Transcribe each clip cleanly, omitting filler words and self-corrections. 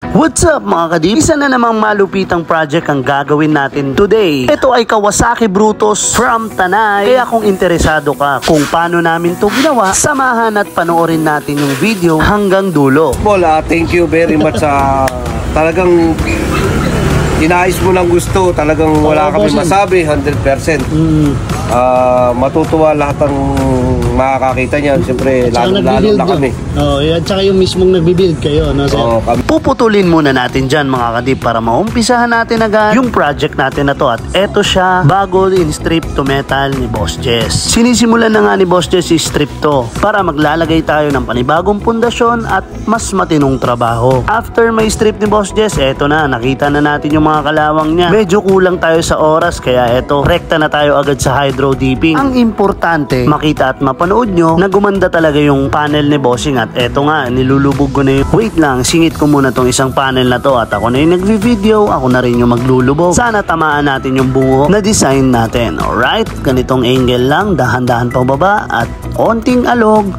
What's up mga kadip? Isa na namang malupitang project ang gagawin natin today. Ito ay Kawasaki Brutus from Tanay. Kaya kung interesado ka kung paano namin ito ginawa, samahan at panoorin natin yung video hanggang dulo. Paul, thank you very much sa talagang inayos mo ng gusto. Talagang wala kami masabi, 100%. Matutuwa lahat ng makakakita niyan. Siyempre, lalo na kami. At saka yung mismong nagbibuild kayo, no, sir? Puputulin muna natin dyan mga kadip para maumpisahan natin agad yung project natin na to. At eto siya, bago in strip to metal ni Boss Jess. Sinisimulan na nga ni Boss Jess strip to para maglalagay tayo ng panibagong pundasyon at mas matinong trabaho. After may strip ni Boss Jess, eto na, nakita na natin yung mga kalawang niya. Medyo kulang tayo sa oras kaya eto, rekta na tayo agad sa hydro dipping. Ang importante, makita at mapanood nyo na gumanda talaga yung panel ni Bossing. At eto nga, nilulubog ko na yung, wait lang, singit ko muna tong isang panel na to at ako na yung nagvi-video, ako na rin yung maglulubog. Sana tamaan natin yung bungo na design natin. Alright, ganitong angle lang, dahan-dahan pababa at onting alog,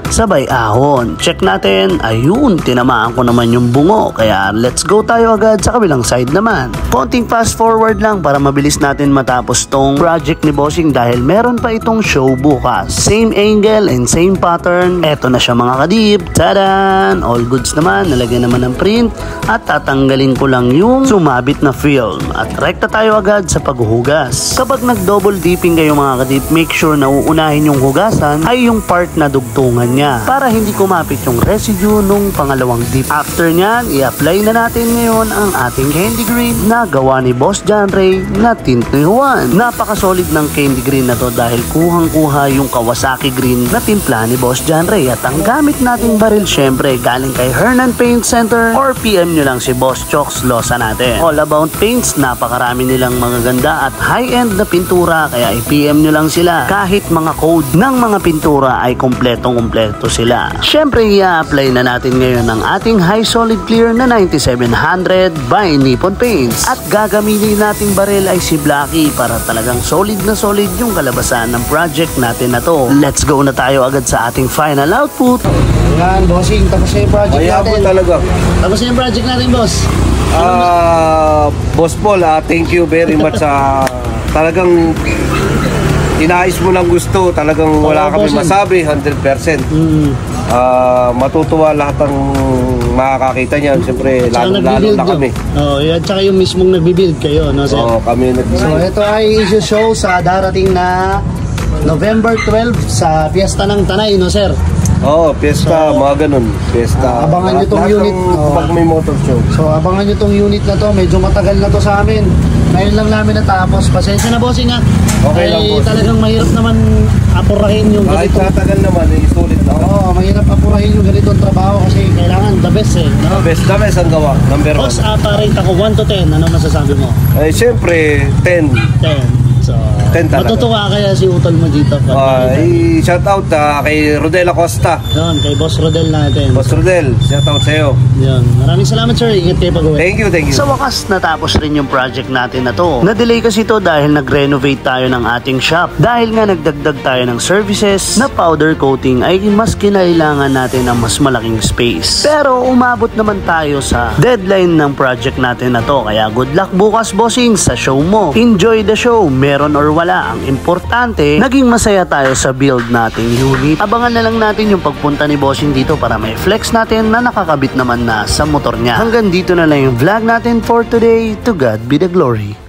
sabay ahon. Check natin, ayun, tinamaan ko naman yung bungo. Kaya let's go tayo agad sa kabilang side naman. Konting fast forward lang para mabilis natin matapos tong project ni Bossing dahil meron pa itong show bukas. Same angle and same pattern. Eto na siya mga kadip. Tadan! All goods naman, nalagyan naman ng print at tatanggalin ko lang yung sumabit na film. At rekta tayo agad sa paghuhugas. Kapag nag-double dipping kayo mga kadip, make sure na uunahin yung hugasan ay yung part na dugtungan niya para hindi kumapit yung residue nung pangalawang dip. After nyan, i-apply na natin ngayon ang ating candy green na gawa ni Boss John Ray na tint ni Juan. Napaka-solid ng candy green na to dahil kuhang-kuha yung Kawasaki green na timpla ni Boss John Ray. At ang gamit nating baril syempre galing kay Hernan Paint Center or PM nyo lang si Boss Chokes Losa natin. All About Paints, napakarami nilang mga ganda at high-end na pintura kaya i-PM nyo lang sila. Kahit mga code ng mga pintura ay kompletong-kompleto sila. Syempre, i-apply na natin ngayon ang ating high solid clear na 9700 by Nippon Paints. At gagamitin nating baril ay si Blacky para talagang solid na solid yung kalabasan ng project natin na to. Let's go na tayo agad sa ating final output. Ayan, Bossing, tapos na yung project natin. Talaga. Tapos na yung project natin, boss. Boss Paul, thank you very much sa talagang inayos mo ng gusto. Talagang wala kami masabi, 100%. Matutuwa lahat ng makakakita niyan. Siyempre, lalo na kami. At saka yung mismong nagbibuild kayo, no, sir? Kami nagbibuild. So, ito ay isi-show sa darating na November 12 sa Fiesta ng Tanay, no, sir? Fiesta, mga ganun. Fiesta. Abangan nyo tong unit. Pag may motor show. So, abangan nyo tong unit na to. Medyo matagal na to sa amin. Ngayon lang namin natapos. Pasensya na, Bossing, ha? Okay lang, boss. Talagang mahirap naman apurahin yung ganito. Kahit matagal naman, sulit na. Mahirap apurahin yung ganitong trabaho kasi kailangan the best, eh. No? The best ang gawa. Number 1. Boss, rate ako 1 to 10. Ano masasabi mo? Siyempre, 10. 10. So, 10 talaga. matutuwa kaya si Utol mo dito. Shout out kay Rodel Acosta. Yun, kay Boss Rodel natin. Boss Rodel, shout out sa'yo. Yun. Maraming salamat, sir. Ingat kayo pag-uwi. Thank you. Sa wakas, natapos rin yung project natin na to. Na-delay kasi to dahil nag-renovate tayo ng ating shop. Dahil nga nagdagdag tayo ng services na powder coating ay mas kinailangan natin ng mas malaking space. Pero umabot naman tayo sa deadline ng project natin na to. Kaya good luck bukas, Bossing, sa show mo. Enjoy the show. Meron or wala, ang importante, naging masaya tayo sa build nating unit. Abangan na lang natin yung pagpunta ni Bossing dito para may flex natin na nakakabit naman na sa motor niya. Hanggang dito na lang yung vlog natin for today. To God be the glory.